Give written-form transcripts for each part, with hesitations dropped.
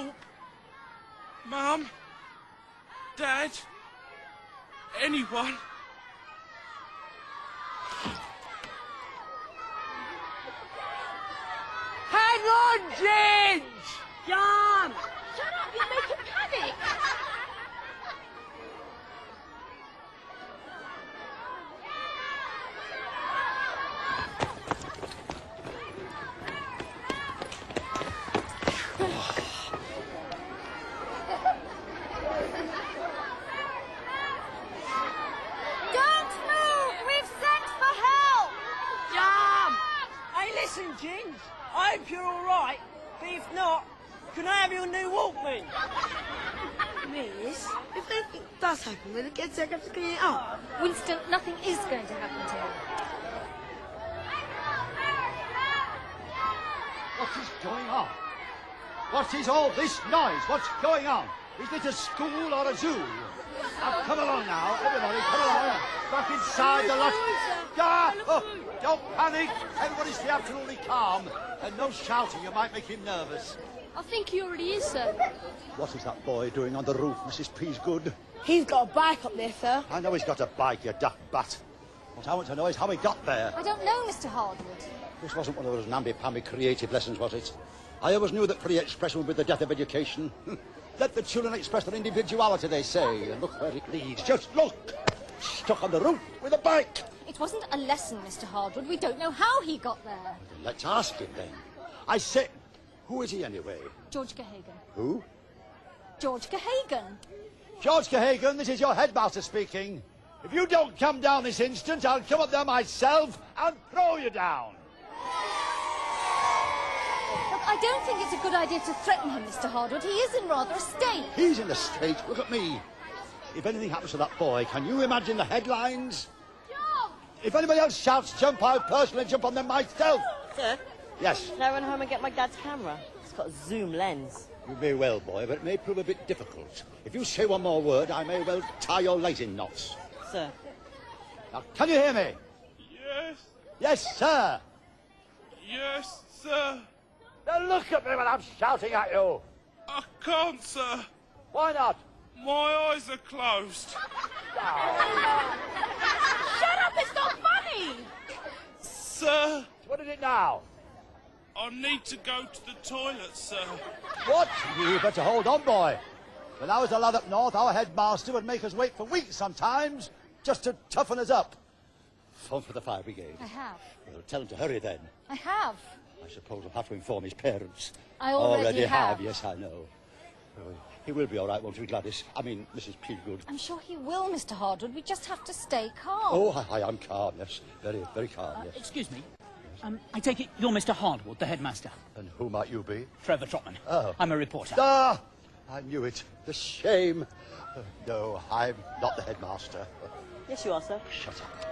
help. Mum, Dad, anyone. Hang on, Ginge! John! Shut up, you're making panic! Don't move! We've sent for help! John! Hey, listen, Ginge. I hope you're all right, but if not, can I have your new Walkman? Miss, if anything does happen, will it get to have to clean it up? Winston, nothing is going to happen to him. What is going on? What is all this noise? What's going on? Is it a school or a zoo? Now, come along now, everybody, come along. Back inside the lot. Ah, oh, don't panic. Everybody stay absolutely calm. And no shouting, you might make him nervous. I think he already is, sir. What is that boy doing on the roof, Mrs. Peasgood? He's got a bike up there, sir. I know he's got a bike, you duck butt. What I want to know is how he got there. I don't know, Mr. Hardwood. This wasn't one of those namby-pamby creative lessons, was it? I always knew that free expression would be the death of education. Let the children express their individuality, they say. And look where it leads. Just look! Stuck on the roof with a bike. It wasn't a lesson, Mr. Hardwood. We don't know how he got there. Let's ask him, then. I say... Who is he, anyway? George Gahagan. Who? George Gahagan. George Gahagan, this is your headmaster speaking. If you don't come down this instant, I'll come up there myself and throw you down. Look, I don't think it's a good idea to threaten him, Mr. Hardwood. He is in rather a state. He's in a state. Look at me. If anything happens to that boy, can you imagine the headlines? Jump! If anybody else shouts jump, I'll personally jump on them myself. Sir, Yes. can I run home and get my dad's camera? It's got a zoom lens. You may well, boy, but it may prove a bit difficult. If you say one more word, I may well tie your legs in knots. Sir. Now, can you hear me? Yes, Yes, sir. yes, sir. Now look at me when I'm shouting at you. I can't, sir. Why not? My eyes are closed. Shut up, it's not funny! Sir, What is it now? I need to go to the toilet, sir. What? You better hold on, boy. When I was a lad up north, our headmaster would make us wait for weeks sometimes, just to toughen us up. Phone for the fire brigade. I have. Well, tell him to hurry then. I have. I suppose I'll have to inform his parents. I already have. Yes, I know. He will be all right, won't he, Gladys? I mean, Mrs. Peelgood. I'm sure he will, Mr. Hardwood. We just have to stay calm. Oh, I am calm, yes. Very, very calm, yes. Excuse me. I take it you're Mr. Hardwood, the headmaster. And who might you be? Trevor Trotman. Oh. I'm a reporter. Ah! I knew it. The shame. No, I'm not the headmaster. Yes, you are, sir. Shut up.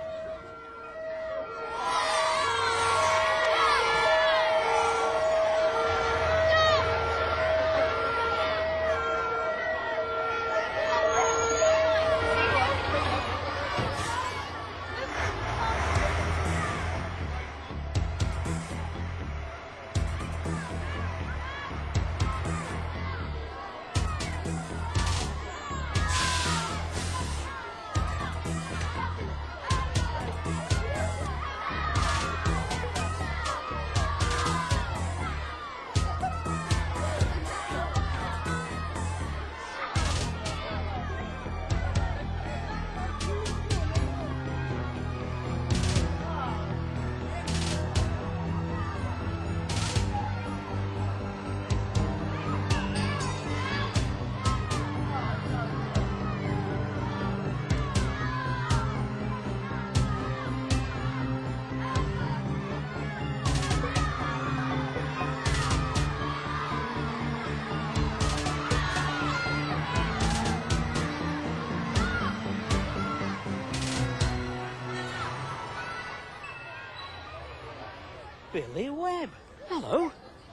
Billy Webb. Hello.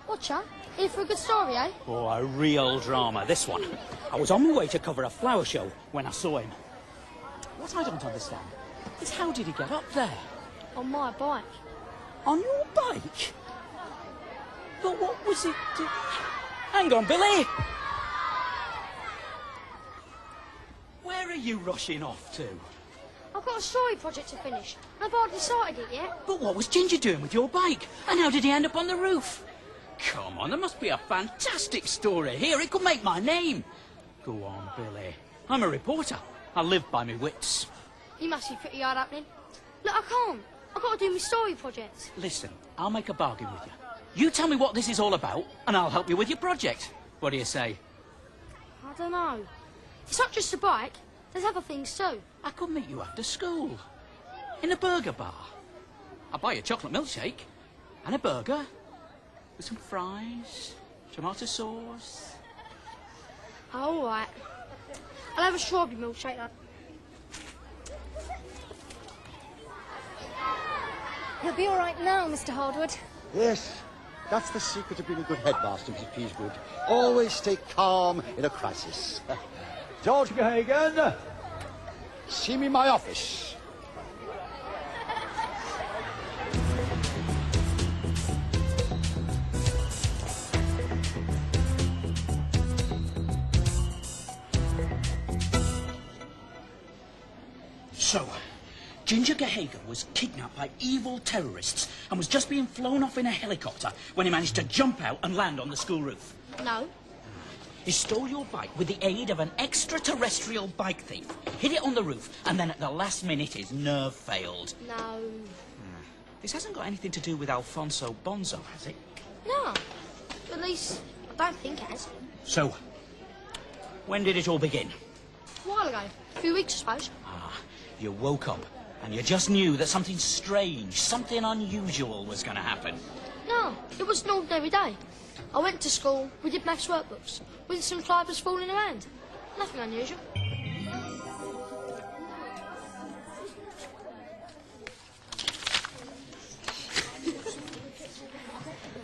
What's that? Here for a good story, eh? Oh, a real drama, this one. I was on my way to cover a flower show when I saw him. What I don't understand is how did he get up there? On my bike. On your bike? But what was it... Hang on, Billy. Where are you rushing off to? I've got a story project to finish. I've hardly started it yet. But what was Ginger doing with your bike? And how did he end up on the roof? Come on, there must be a fantastic story here. It could make my name. Go on, Billy. I'm a reporter. I live by my wits. You must be pretty hard up then. Look, I can't. I've got to do my story project. Listen, I'll make a bargain with you. You tell me what this is all about, and I'll help you with your project. What do you say? I don't know. It's not just a bike. There's other things too. I could meet you after school. In a burger bar. I'll buy you a chocolate milkshake. And a burger. With some fries. Tomato sauce. All right. I'll have a strawberry milkshake then. He'll be all right now, Mr. Hardwood. Yes, that's the secret of being a good headmaster, Mrs. Peasgood. Always stay calm in a crisis. George Gahagan, see me in my office. So, Ginger Gahagan was kidnapped by evil terrorists and was just being flown off in a helicopter when he managed to jump out and land on the school roof. No. He stole your bike with the aid of an extraterrestrial bike thief, hid it on the roof, and then at the last minute his nerve failed. No. This hasn't got anything to do with Alfonso Bonzo, has it? No. At least, I don't think it has. So, when did it all begin? A while ago. A few weeks, I suppose. You woke up and you just knew that something strange, something unusual was going to happen. No, it was an ordinary day. I went to school, we did maths workbooks, with some fibres falling around. Nothing unusual.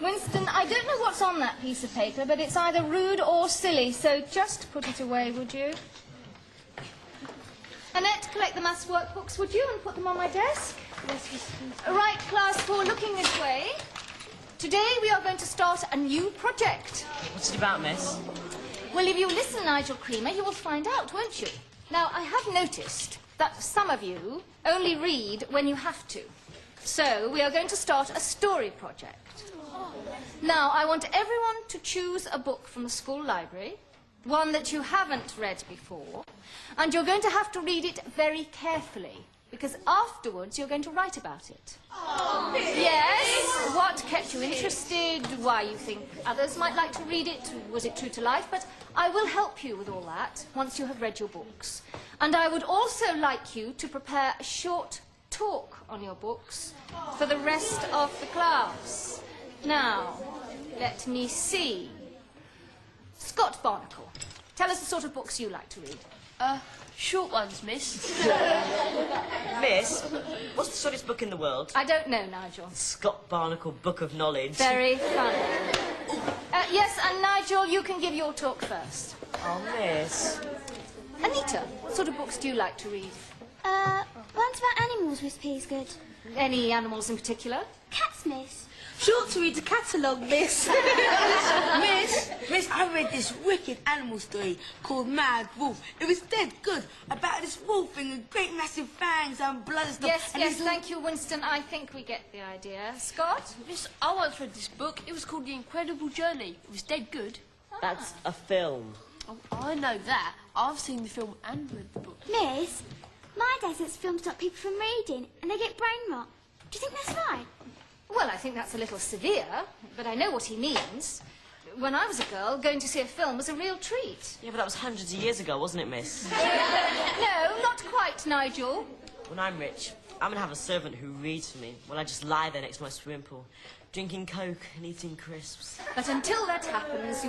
Winston, I don't know what's on that piece of paper, but it's either rude or silly, so just put it away, would you? Annette, collect the maths workbooks, would you, and put them on my desk? Yes, yes, please. Right, class 4, looking this way. Today we are going to start a new project. What's it about, miss? Well, if you listen, Nigel Creamer, you will find out, won't you? Now, I have noticed that some of you only read when you have to. So, we are going to start a story project. Now, I want everyone to choose a book from the school library, one that you haven't read before, and you're going to have to read it very carefully, because afterwards you're going to write about it. Oh, yes, what kept you interested, why you think others might like to read it, was it true to life, but I will help you with all that once you have read your books. And I would also like you to prepare a short talk on your books for the rest of the class. Now, let me see. Scott Barnacle, tell us the sort of books you like to read. Short ones, miss. Miss, what's the shortest book in the world? I don't know, Nigel. Scott Barnacle Book of Knowledge. Very funny. Yes, and Nigel, you can give your talk first. Oh, miss. Anita, what sort of books do you like to read? One's about animals, Miss Peasgood. Any animals in particular? Cats, Miss. Short to read the catalogue, Miss. Miss, I read this wicked animal story called Mad Wolf. It was dead good, about this wolf thing with great massive fangs and blood and stuff. Yes, and yes, this thank you, Winston. I think we get the idea. Scott? Miss, I once read this book. It was called The Incredible Journey. It was dead good. That's a film. Oh, I know that. I've seen the film and read the book. Miss, my dad says films stop people from reading and they get brain rot. Do you think that's right? Well, I think that's a little severe, but I know what he means. When I was a girl, going to see a film was a real treat. Yeah, but that was hundreds of years ago, wasn't it, miss? No, not quite, Nigel. When I'm rich, I'm gonna have a servant who reads for me while I just lie there next to my swimming pool, drinking Coke and eating crisps. But until that happens,